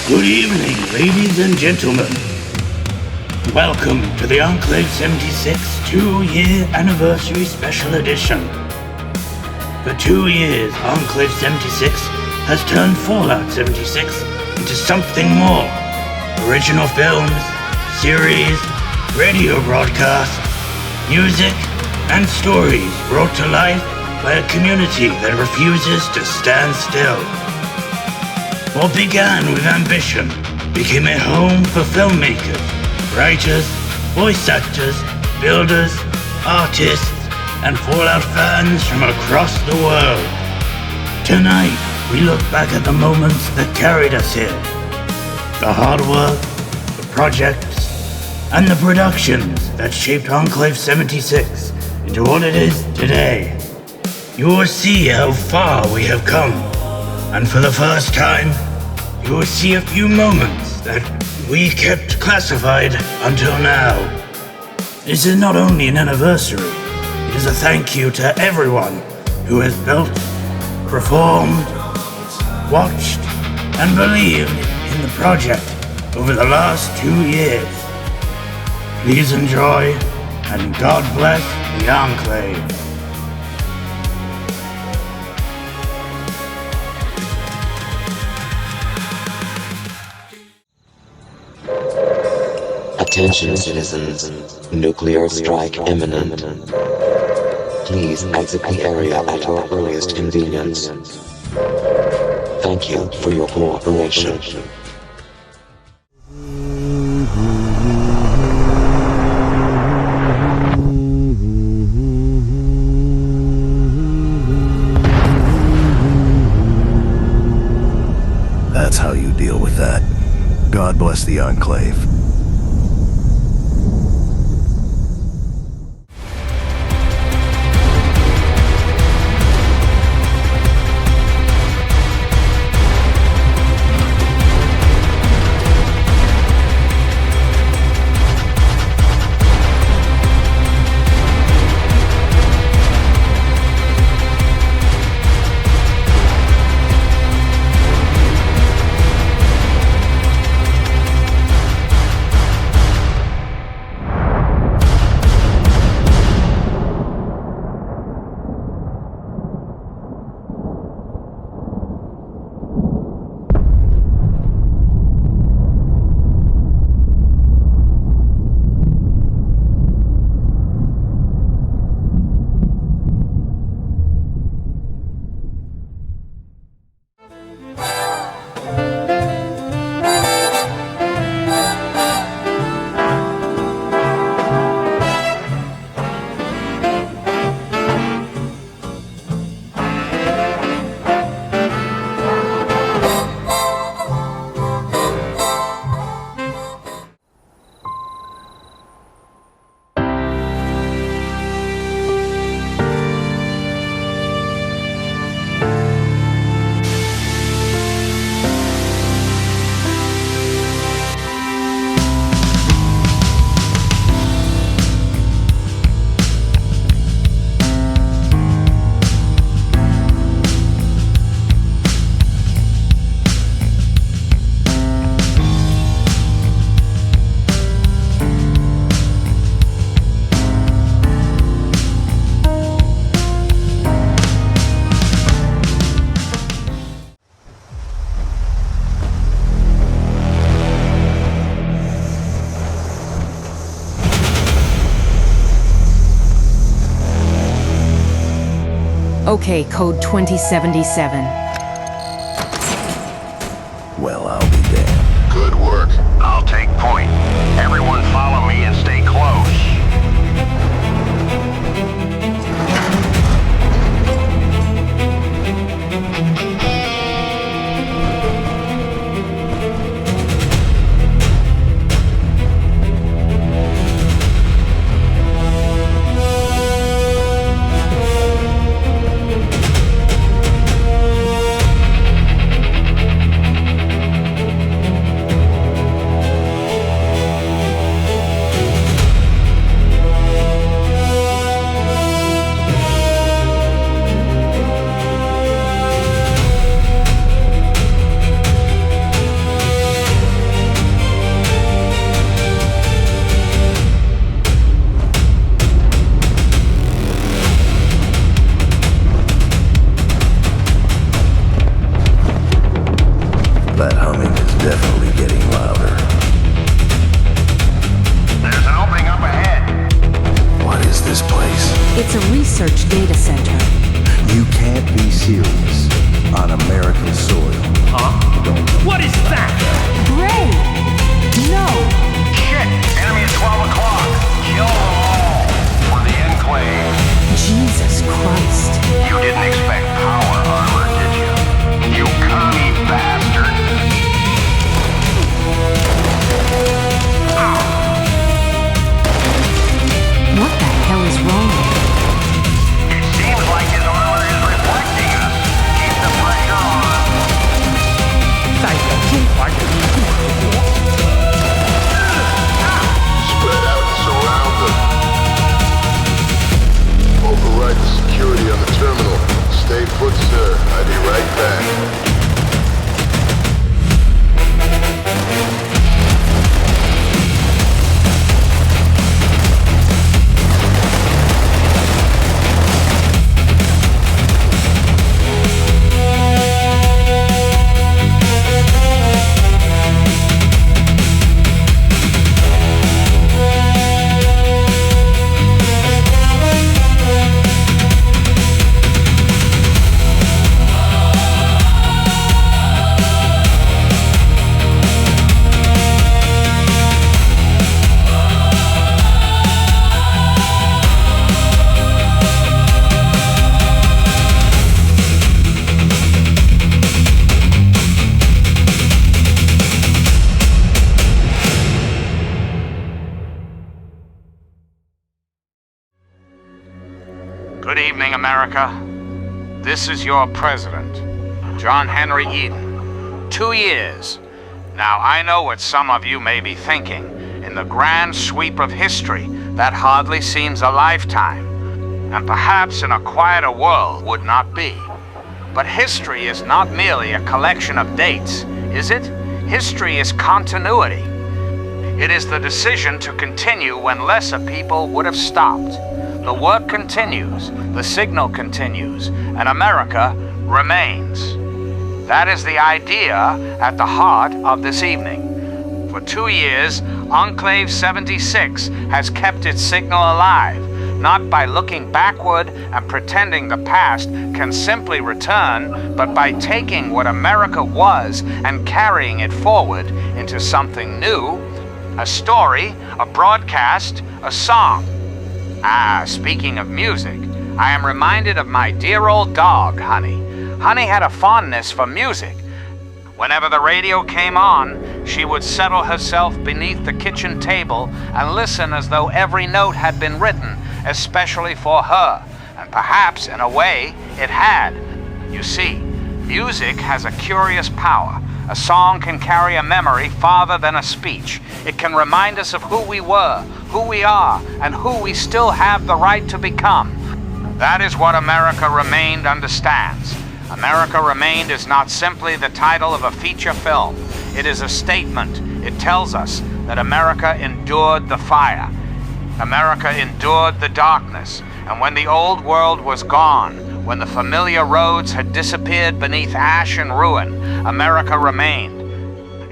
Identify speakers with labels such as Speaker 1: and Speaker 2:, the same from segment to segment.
Speaker 1: Good evening, ladies and gentlemen. Welcome to the Enclave76 2-year anniversary special edition. For 2 years, Enclave76 has turned Fallout 76 into something more. Original films, series, radio broadcasts, music, and stories brought to life by a community that refuses to stand still. What began with ambition became a home for filmmakers, writers, voice actors, builders, artists, and Fallout fans from across the world. Tonight, we look back at the moments that carried us here. The hard work, the projects, and the productions that shaped Enclave 76 into what it is today. You will see how far we have come, and for the first time, you will see a few moments that we kept classified until now. This is not only an anniversary, it is a thank you to everyone who has built, performed, watched, and believed in the project over the last 2 years. Please enjoy, and God bless the Enclave.
Speaker 2: Attention citizens, nuclear strike imminent. Please exit the area at your earliest convenience. Thank you for your cooperation.
Speaker 3: That's how you deal with that. God bless the Enclave.
Speaker 4: Okay, code 2077.
Speaker 3: Well, I'll be damned.
Speaker 5: Good work. I'll take point. Everyone follow me and stay close.
Speaker 3: That humming is definitely getting louder.
Speaker 5: There's an opening up ahead.
Speaker 3: What is this place?
Speaker 4: It's a research data center.
Speaker 3: You can't be serious on American soil.
Speaker 6: What is that?
Speaker 4: Gray! No!
Speaker 5: Shit! Enemy at 12 o'clock. Kill them all. For the Enclave.
Speaker 4: Jesus Christ.
Speaker 5: You didn't expect power armor, did you? You commie bastard.
Speaker 4: What the hell is wrong?
Speaker 5: It seems like his armor is reflecting us. Keep the pressure on.
Speaker 6: 带有中华人民共和国。
Speaker 7: Spread out and surround them. Override the security on the terminal. Stay put, sir. I'll be right back.
Speaker 8: Good evening, America. This is your president, John Henry Eden. 2 years. Now, I know what some of you may be thinking. In the grand sweep of history, that hardly seems a lifetime. And perhaps in a quieter world would not be. But history is not merely a collection of dates, is it? History is continuity. It is the decision to continue when lesser people would have stopped. The work continues, the signal continues, and America remains. That is the idea at the heart of this evening. For 2 years, Enclave 76 has kept its signal alive, not by looking backward and pretending the past can simply return, but by taking what America was and carrying it forward into something new, a story, a broadcast, a song. Speaking of music, I am reminded of my dear old dog, Honey. Honey had a fondness for music. Whenever the radio came on, she would settle herself beneath the kitchen table and listen as though every note had been written, especially for her. And perhaps, in a way, it had. You see, music has a curious power. A song can carry a memory farther than a speech. It can remind us of who we were, who we are, and who we still have the right to become. That is what America Remained understands. America Remained is not simply the title of a feature film. It is a statement. It tells us that America endured the fire. America endured the darkness. And when the old world was gone, when the familiar roads had disappeared beneath ash and ruin, America remained.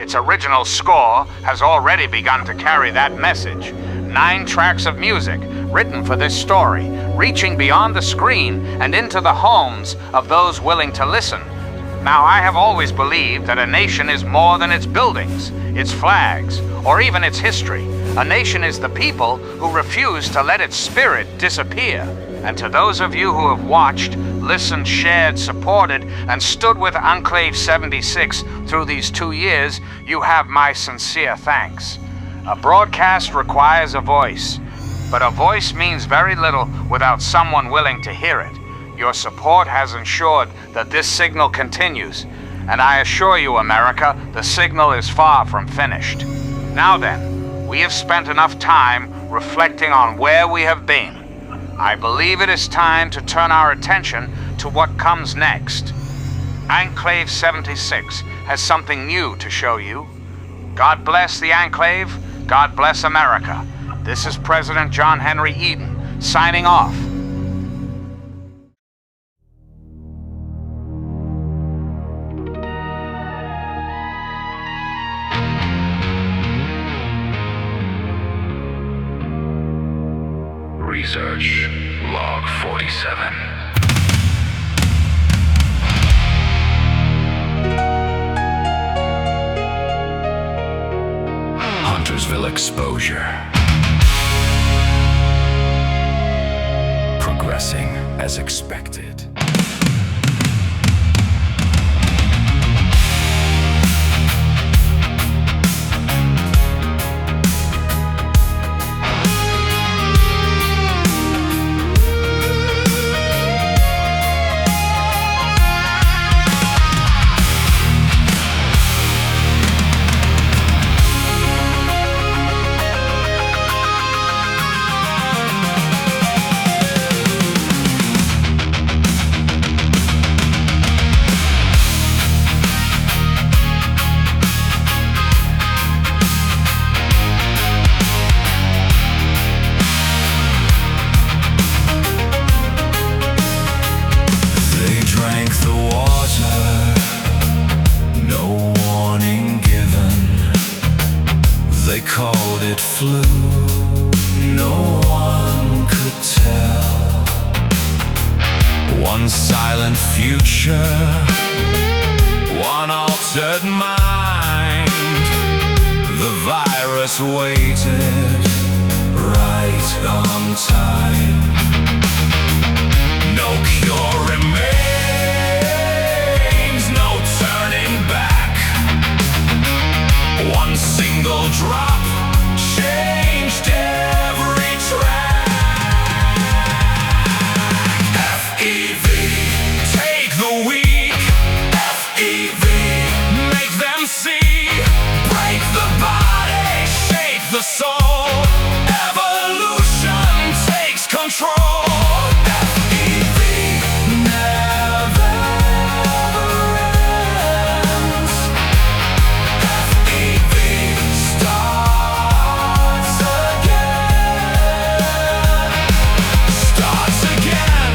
Speaker 8: Its original score has already begun to carry that message. 9 tracks of music written for this story, reaching beyond the screen and into the homes of those willing to listen. Now, I have always believed that a nation is more than its buildings, its flags, or even its history. A nation is the people who refuse to let its spirit disappear. And to those of you who have watched, listened, shared, supported, and stood with Enclave 76 through these 2 years, you have my sincere thanks. A broadcast requires a voice, but a voice means very little without someone willing to hear it. Your support has ensured that this signal continues, and I assure you, America, the signal is far from finished. Now then, we have spent enough time reflecting on where we have been. I believe it is time to turn our attention to what comes next. Enclave 76 has something new to show you. God bless the Enclave. God bless America. This is President John Henry Eden, signing off.
Speaker 9: Research Log 47. Huntersville exposure. Progressing as expected.
Speaker 10: They called it flu, no one could tell. One silent future, one altered mind. The virus waited right on time. No cure remains, no turning back. One single drop changed every track. FEV, take the weak. FEV, make them see. Break the body, shake the soul. Evolution takes control. FEV never ends. FEV starts again. Starts again.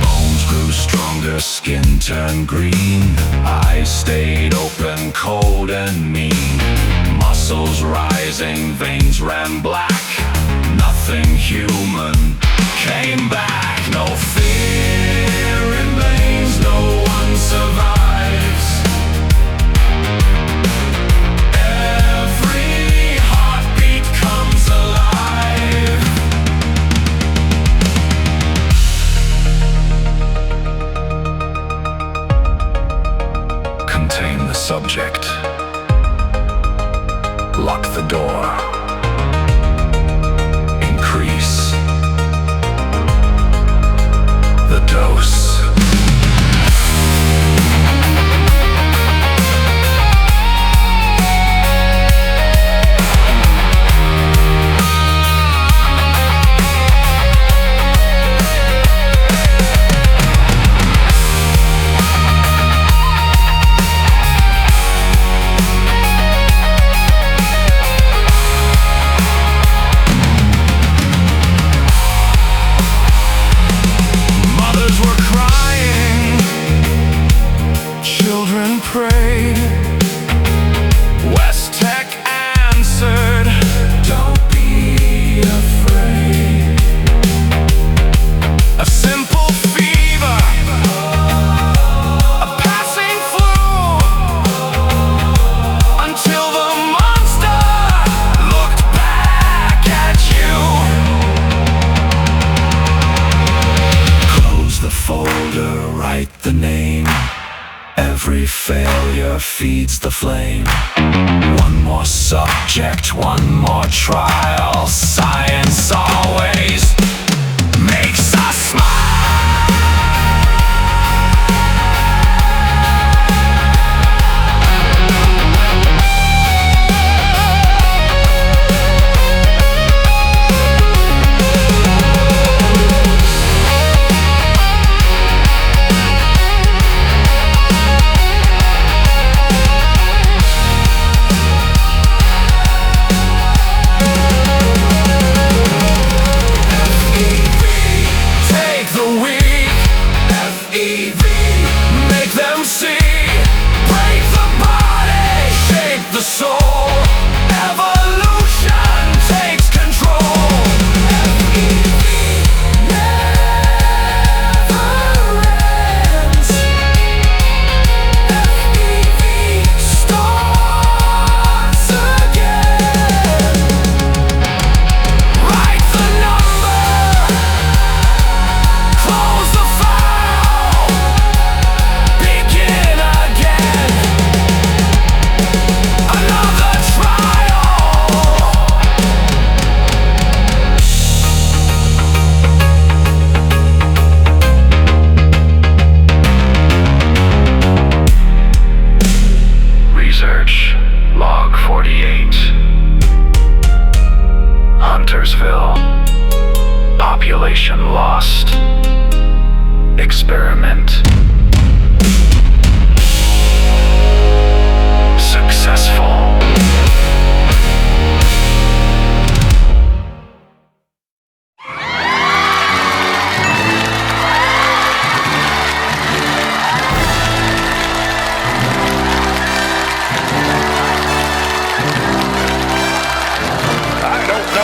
Speaker 10: Bones grew stronger, skin turned green. Eyes stayed open, cold and mean. Muscles rising, veins ran black. Nothing human came back. No fear remains, no one survives. Every heartbeat comes alive. Contain the subject. Lock the door. Increase the dose. Mothers were crying, children prayed. West Tech answered, don't be afraid. A simple fever, a passing flu, until the monster looked back at you. Close the folder, write the name. Every failure feeds the flame. One more subject, one more trial. Science always makes us smile.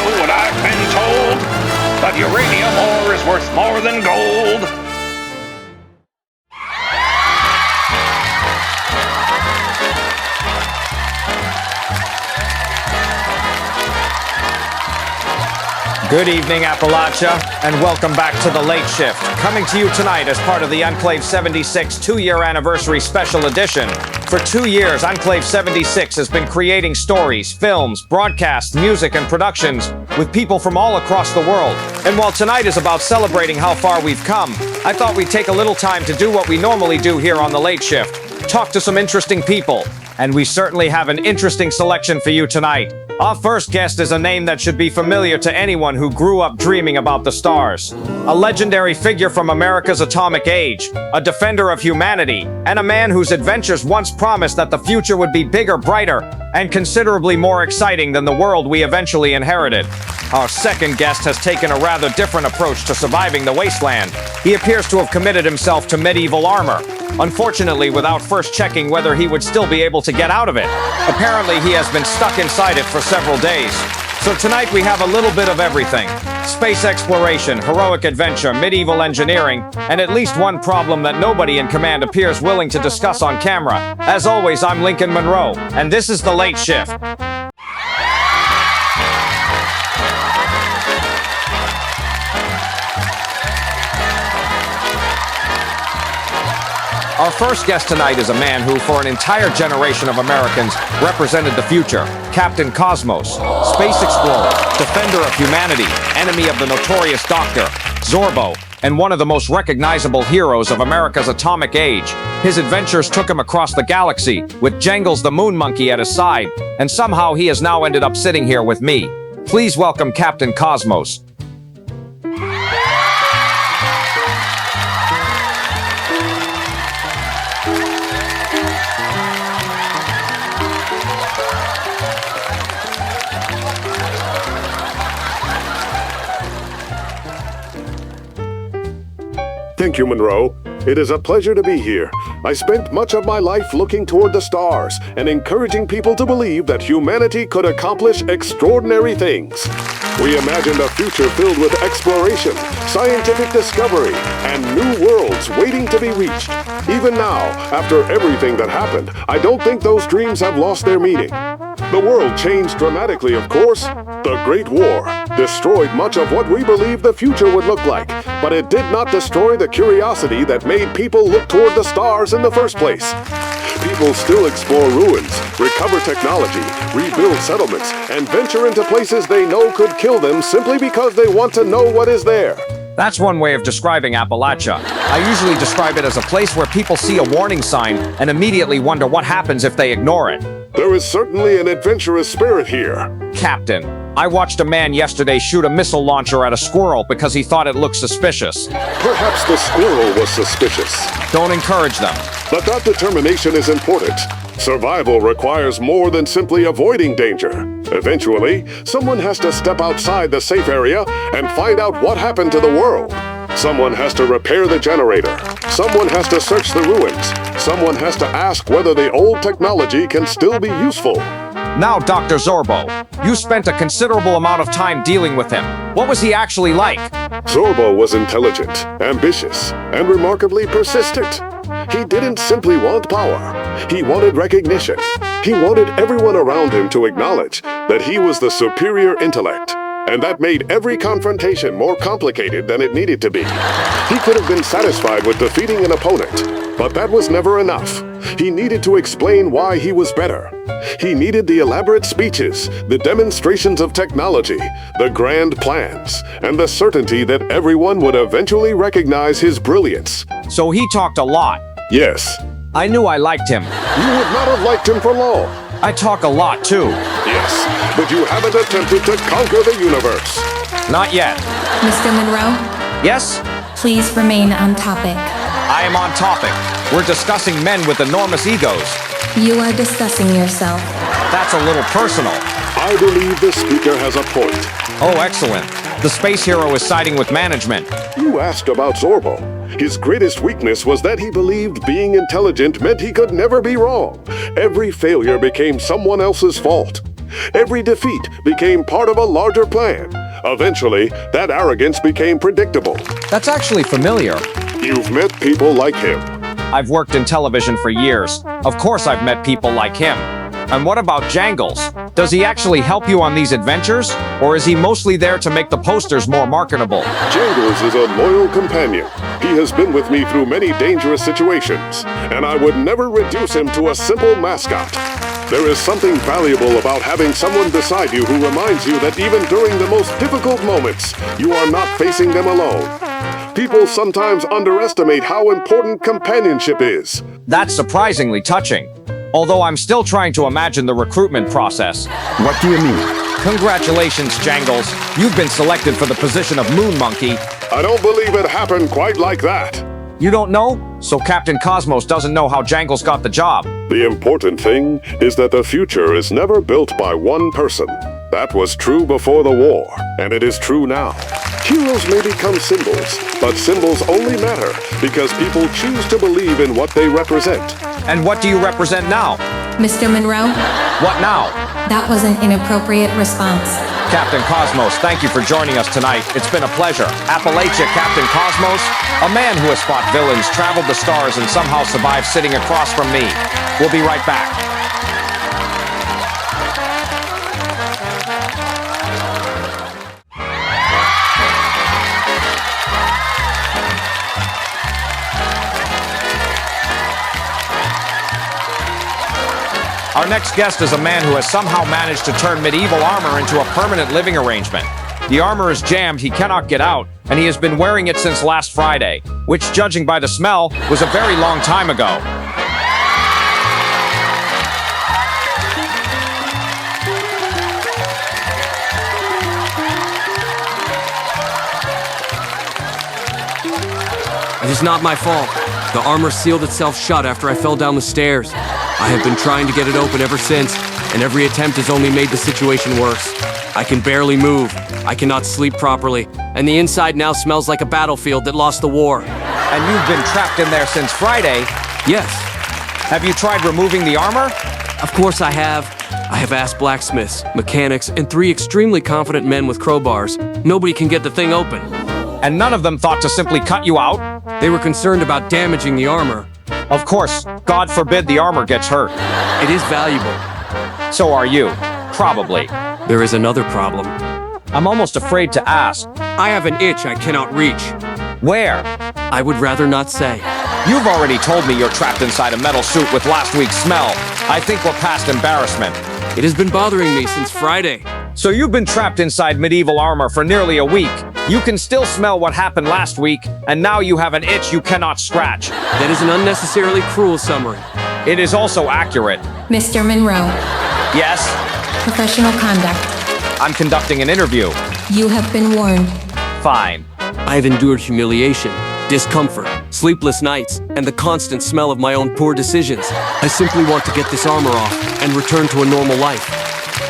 Speaker 8: know what I've been told, but uranium ore is worth more than gold.
Speaker 11: Good evening, Appalachia, and welcome back to The Late Shift. Coming to you tonight as part of the Enclave 76 two-year anniversary special edition. For 2 years, Enclave 76 has been creating stories, films, broadcasts, music, and productions with people from all across the world. And while tonight is about celebrating how far we've come, I thought we'd take a little time to do what we normally do here on The Late Shift. Talk to some interesting people. And we certainly have an interesting selection for you tonight. Our first guest is a name that should be familiar to anyone who grew up dreaming about the stars. A legendary figure from America's atomic age, a defender of humanity, and a man whose adventures once promised that the future would be bigger, brighter, and considerably more exciting than the world we eventually inherited. Our second guest has taken a rather different approach to surviving the wasteland. He appears to have committed himself to medieval armor, unfortunately without first checking whether he would still be able to get out of it. Apparently he has been stuck inside it for several days. So tonight we have a little bit of everything. Space exploration, heroic adventure, medieval engineering, and at least one problem that nobody in command appears willing to discuss on camera. As always, I'm Lincoln Monroe, and this is The Late Shift. Our first guest tonight is a man who, for an entire generation of Americans, represented the future. Captain Cosmos, space explorer, defender of humanity, enemy of the notorious Doctor, Zorbo, and one of the most recognizable heroes of America's atomic age. His adventures took him across the galaxy, with Jangles the Moon Monkey at his side, and somehow he has now ended up sitting here with me. Please welcome Captain Cosmos.
Speaker 7: Thank you, Monroe. It is a pleasure to be here. I spent much of my life looking toward the stars and encouraging people to believe that humanity could accomplish extraordinary things. We imagined a future filled with exploration, scientific discovery, and new worlds waiting to be reached. Even now, after everything that happened, I don't think those dreams have lost their meaning. The world changed dramatically, of course. The Great War destroyed much of what we believed the future would look like, but it did not destroy the curiosity that made people look toward the stars in the first place. People still explore ruins, recover technology, rebuild settlements, and venture into places they know could kill them simply because they want to know what is there.
Speaker 11: That's one way of describing Appalachia. I usually describe it as a place where people see a warning sign and immediately wonder what happens if they ignore it.
Speaker 7: There is certainly an adventurous spirit here.
Speaker 11: Captain, I watched a man yesterday shoot a missile launcher at a squirrel because he thought it looked suspicious.
Speaker 7: Perhaps the squirrel was suspicious.
Speaker 11: Don't encourage them.
Speaker 7: But that determination is important. Survival requires more than simply avoiding danger. Eventually, someone has to step outside the safe area and find out what happened to the world. Someone has to repair the generator. Someone has to search the ruins. Someone has to ask whether the old technology can still be useful.
Speaker 11: Now, Dr. Zorbo, you spent a considerable amount of time dealing with him. What was he actually like?
Speaker 7: Zorbo was intelligent, ambitious, and remarkably persistent. He didn't simply want power. He wanted recognition. He wanted everyone around him to acknowledge that he was the superior intellect. And that made every confrontation more complicated than it needed to be. He could have been satisfied with defeating an opponent, but that was never enough. He needed to explain why he was better. He needed the elaborate speeches, the demonstrations of technology, the grand plans, and the certainty that everyone would eventually recognize his brilliance.
Speaker 11: So he talked a lot.
Speaker 7: Yes.
Speaker 11: I knew I liked him.
Speaker 7: You would not have liked him for long.
Speaker 11: I talk a lot, too.
Speaker 7: Yes, but you haven't attempted to conquer the universe.
Speaker 11: Not yet.
Speaker 12: Mr. Monroe?
Speaker 11: Yes?
Speaker 12: Please remain on topic.
Speaker 11: I am on topic. We're discussing men with enormous egos.
Speaker 12: You are discussing yourself.
Speaker 11: That's a little personal.
Speaker 7: I believe the speaker has a point.
Speaker 11: Oh, excellent. The space hero is siding with management.
Speaker 7: You asked about Zorbo. His greatest weakness was that he believed being intelligent meant he could never be wrong. Every failure became someone else's fault. Every defeat became part of a larger plan. Eventually, that arrogance became predictable.
Speaker 11: That's actually familiar.
Speaker 7: You've met people like him.
Speaker 11: I've worked in television for years. Of course I've met people like him. And what about Jangles? Does he actually help you on these adventures? Or is he mostly there to make the posters more marketable?
Speaker 7: Jangles is a loyal companion. He has been with me through many dangerous situations, and I would never reduce him to a simple mascot. There is something valuable about having someone beside you who reminds you that even during the most difficult moments, you are not facing them alone. People sometimes underestimate how important companionship is.
Speaker 11: That's surprisingly touching. Although I'm still trying to imagine the recruitment process.
Speaker 3: What do you mean?
Speaker 11: Congratulations, Jangles. You've been selected for the position of Moon Monkey.
Speaker 7: I don't believe it happened quite like that.
Speaker 11: You don't know? So Captain Cosmos doesn't know how Jangles got the job.
Speaker 7: The important thing is that the future is never built by one person. That was true before the war, and it is true now. Heroes may become symbols, but symbols only matter because people choose to believe in what they represent.
Speaker 11: And what do you represent now?
Speaker 12: Mr. Monroe,
Speaker 11: What now?
Speaker 12: that was an inappropriate response.
Speaker 11: Captain Cosmos, thank you for joining us tonight. It's been a pleasure. Appalachia Captain Cosmos, a man who has fought villains, traveled the stars, and somehow survived sitting across from me. We'll be right back. Our next guest is a man who has somehow managed to turn medieval armor into a permanent living arrangement. The armor is jammed, he cannot get out, and he has been wearing it since last Friday, which, judging by the smell, was a very long time ago.
Speaker 13: It is not my fault. The armor sealed itself shut after I fell down the stairs. I have been trying to get it open ever since, and every attempt has only made the situation worse. I can barely move, I cannot sleep properly, and the inside now smells like a battlefield that lost the war.
Speaker 11: And you've been trapped in there since Friday?
Speaker 13: Yes.
Speaker 11: Have you tried removing the armor?
Speaker 13: Of course I have. I have asked blacksmiths, mechanics, and 3 extremely confident men with crowbars. Nobody can get the thing open.
Speaker 11: And none of them thought to simply cut you out?
Speaker 13: They were concerned about damaging the armor.
Speaker 11: Of course, God forbid the armor gets hurt.
Speaker 13: It is valuable.
Speaker 11: So are you. Probably.
Speaker 13: There is another problem.
Speaker 11: I'm almost afraid to ask.
Speaker 13: I have an itch I cannot reach.
Speaker 11: Where?
Speaker 13: I would rather not say.
Speaker 11: You've already told me you're trapped inside a metal suit with last week's smell. I think we're past embarrassment.
Speaker 13: It has been bothering me since Friday.
Speaker 11: So you've been trapped inside medieval armor for nearly a week. You can still smell what happened last week, and now you have an itch you cannot scratch.
Speaker 13: That is an unnecessarily cruel summary.
Speaker 11: It is also accurate.
Speaker 12: Mr. Monroe,
Speaker 11: Yes?
Speaker 12: professional conduct.
Speaker 11: I'm conducting an interview.
Speaker 12: You have been warned.
Speaker 11: Fine.
Speaker 13: I have endured humiliation, discomfort, sleepless nights, and the constant smell of my own poor decisions. I simply want to get this armor off and return to a normal life.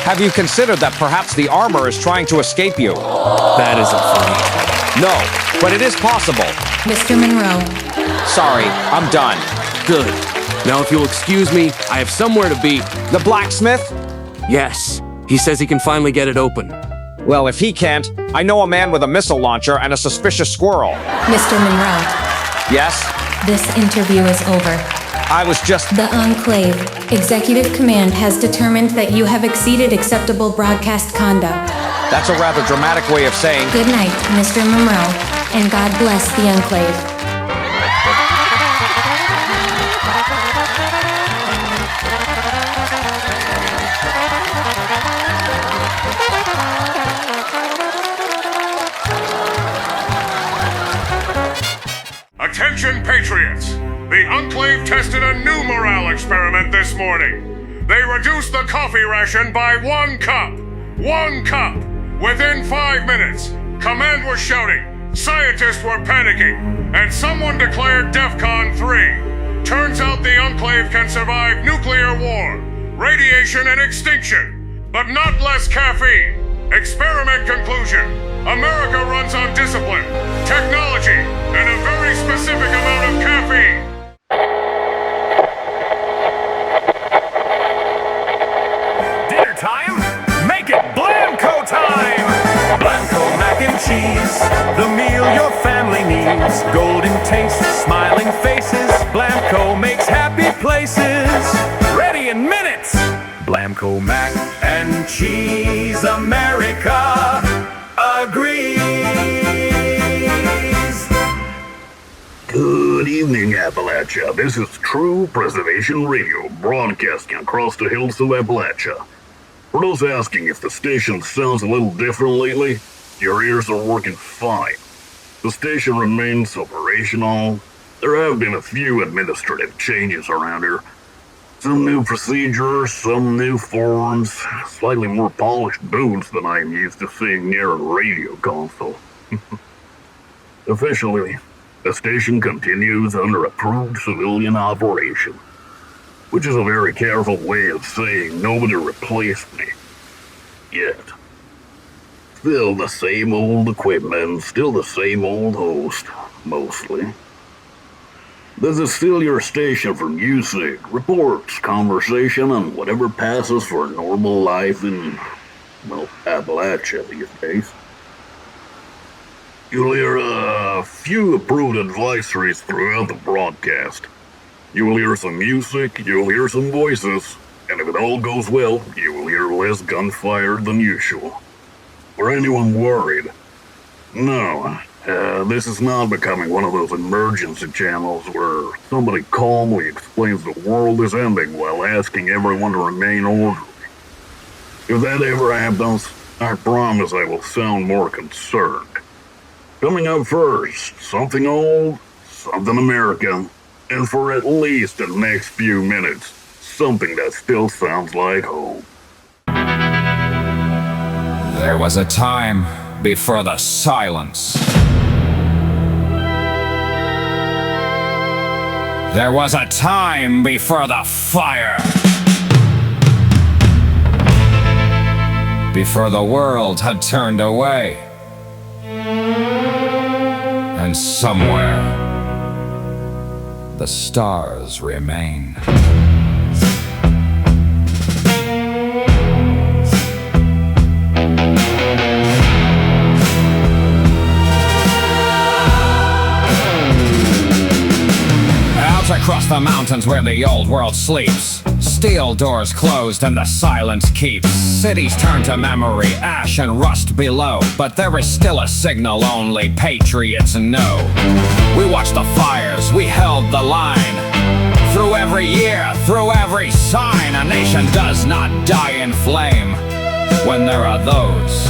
Speaker 11: Have you considered that perhaps the armor is trying to escape you?
Speaker 13: That isn't funny.
Speaker 11: No, but it is possible.
Speaker 12: Mr. Monroe,
Speaker 11: Sorry, I'm done.
Speaker 13: Good. Now if you'll excuse me, I have somewhere to be.
Speaker 11: The blacksmith?
Speaker 13: Yes. He says he can finally get it open.
Speaker 11: Well, if he can't, I know a man with a missile launcher and a suspicious squirrel.
Speaker 12: Mr. Monroe,
Speaker 11: Yes?
Speaker 12: this interview is over.
Speaker 11: I was just...
Speaker 12: The Enclave Executive Command has determined that you have exceeded acceptable broadcast conduct.
Speaker 11: That's a rather dramatic way of saying...
Speaker 12: Good night, Mr. Monroe, and God bless the Enclave.
Speaker 7: Attention, Patriots! The Enclave tested a new morale experiment this morning. They reduced the coffee ration by 1 cup. 1 cup! Within 5 minutes, command was shouting, scientists were panicking, and someone declared DEFCON 3. Turns out the Enclave can survive nuclear war, radiation, and extinction, but not less caffeine. Experiment conclusion. America runs on discipline, technology, and a very specific amount of caffeine.
Speaker 5: Dinner time?
Speaker 10: cheese, the meal your family needs. Golden taste, smiling faces. Blamco makes happy places. Ready in minutes. Blamco mac and cheese, America agrees.
Speaker 14: Good evening, Appalachia. This is True Preservation Radio, broadcasting across the hills of Appalachia. For those asking if the station sounds a little different lately, your ears are working fine. The station remains operational. There have been a few administrative changes around here. Some new procedures, some new forms, slightly more polished booths than I am used to seeing near a radio console. Officially, the station continues under approved civilian operation, which is a very careful way of saying nobody replaced me. Yet. Still the same old equipment, still the same old host, mostly. This is still your station for music, reports, conversation, and whatever passes for a normal life in, well, Appalachia these days. You'll hear a few approved advisories throughout the broadcast. You will hear some music, you'll hear some voices, and if it all goes well, you will hear less gunfire than usual. For anyone worried, no, this is not becoming one of those emergency channels where somebody calmly explains the world is ending while asking everyone to remain orderly. If that ever happens, I promise I will sound more concerned. Coming up first, something old, something American, and for at least the next few minutes, something that still sounds like home.
Speaker 10: There was a time before the silence. There was a time before the fire. Before the world had turned away. And somewhere, the stars remain. Out across the mountains where the old world sleeps, steel doors closed and the silence keeps. Cities turn to memory, ash and rust below, but there is still a signal only patriots know. We watched the fires, we held the line. Through every year, through every sign, a nation does not die in flame when there are those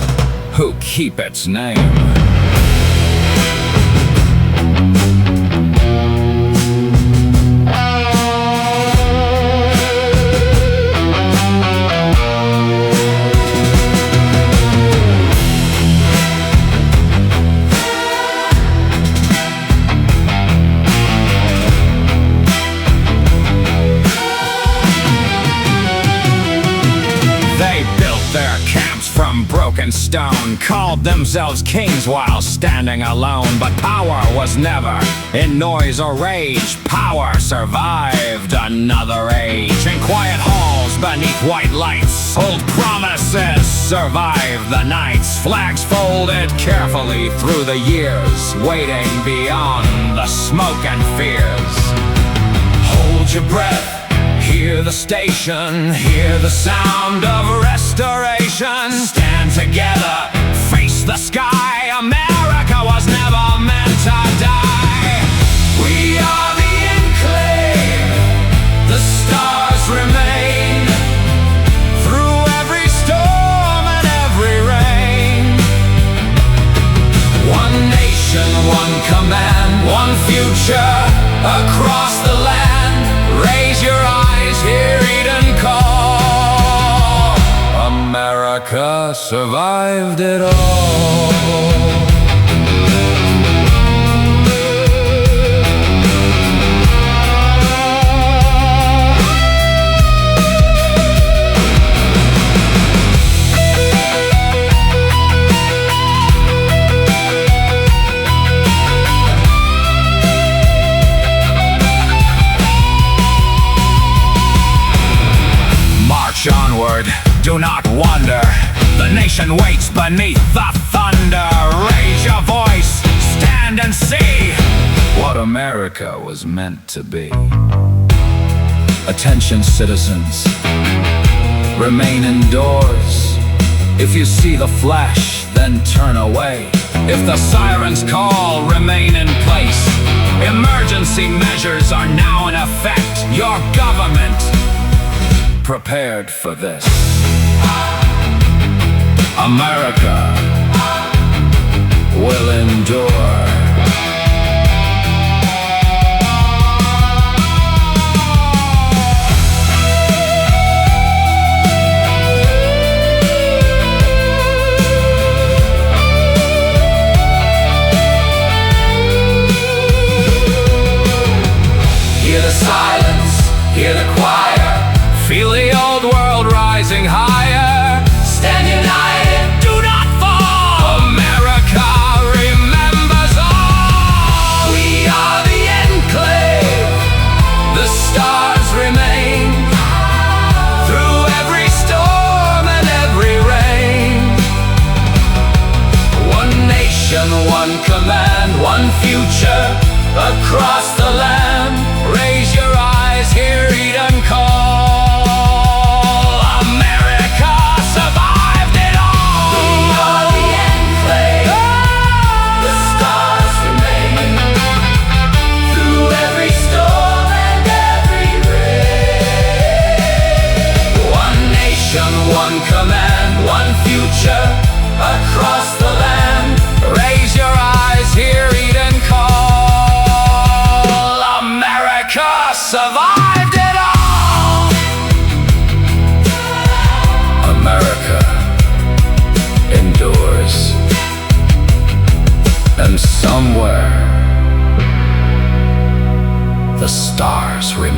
Speaker 10: who keep its name. Broken stone, called themselves kings while standing alone. But power was never in noise or rage. Power survived another age. In quiet halls beneath white lights, old promises survived the nights. Flags folded carefully through the years, waiting beyond the smoke and fears. Hold your breath. Hear the station, hear the sound of restoration. Stand together, face the sky. America was never meant to die. We are the Enclave, the stars remain. Through every storm and every rain. One nation, one command, one future across the land. Raise your eyes, hear Eden call. America survived it all. Onward, do not wander. The nation waits beneath the thunder. Raise your voice, stand and see what America was meant to be. Attention citizens, remain indoors. If you see the flash, then turn away. If the sirens call, remain in place. Emergency measures are now in effect. Your government prepared for this. America will endure. Hear the silence, hear the choir. Feel the old world rising higher. Stand united, do not fall. America remembers all. We are the Enclave. The stars remain through every storm and every rain. One nation, one command, one future across the land. Raise your eyes, hear Eden call. America survived it all. We are the Enclave. The stars remain through every storm and every rain. One nation, one command, one future across the land. Raise your eyes, hear Eden call. Survived it all. America endures. And somewhere the stars remain.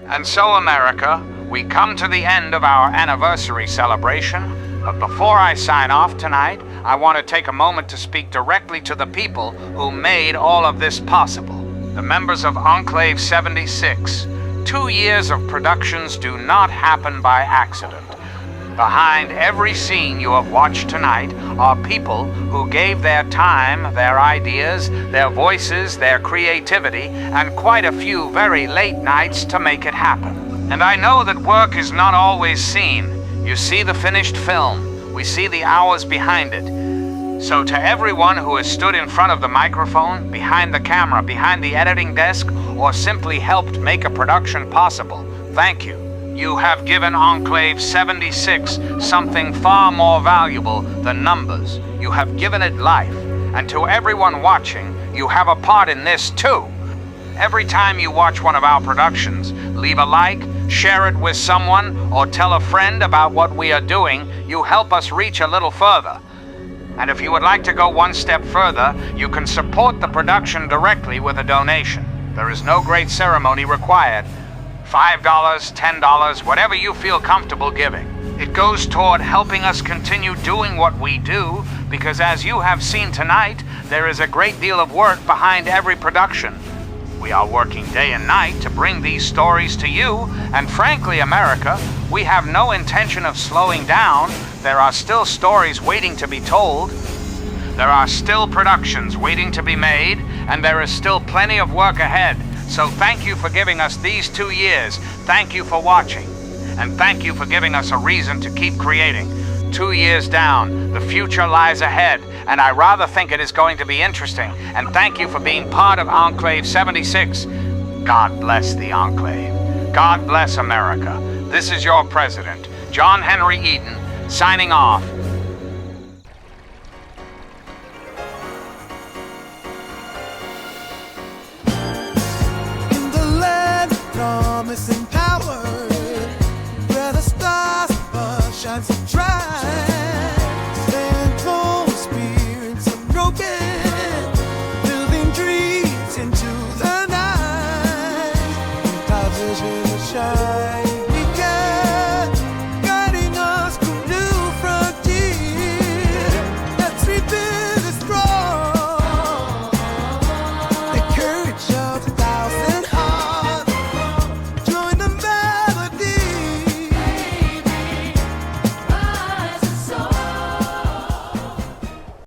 Speaker 8: And so, America, we come to the end of our anniversary celebration. But before I sign off tonight, I want to take a moment to speak directly to the people who made all of this possible. The members of Enclave 76. 2 years of productions do not happen by accident. Behind every scene you have watched tonight are people who gave their time, their ideas, their voices, their creativity, and quite a few very late nights to make it happen. And I know that work is not always seen. You see the finished film. We see the hours behind it. So to everyone who has stood in front of the microphone, behind the camera, behind the editing desk, or simply helped make a production possible, thank you. You have given Enclave 76 something far more valuable than numbers. You have given it life. And to everyone watching, you have a part in this too. Every time you watch one of our productions, leave a like, share it with someone, or tell a friend about what we are doing. You help us reach a little further. And if you would like to go one step further, you can support the production directly with a donation. There is no great ceremony required. $5, $10, whatever you feel comfortable giving. It goes toward helping us continue doing what we do, because as you have seen tonight, there is a great deal of work behind every production. We are working day and night to bring these stories to you, and frankly, America, we have no intention of slowing down. There are still stories waiting to be told. There are still productions waiting to be made, and there is still plenty of work ahead. So thank you for giving us these 2 years. Thank you for watching. And thank you for giving us a reason to keep creating. 2 years down, the future lies ahead, and I rather think it is going to be interesting. And thank you for being part of Enclave 76. God bless the Enclave. God bless America. This is your president, John Henry Eden, signing off.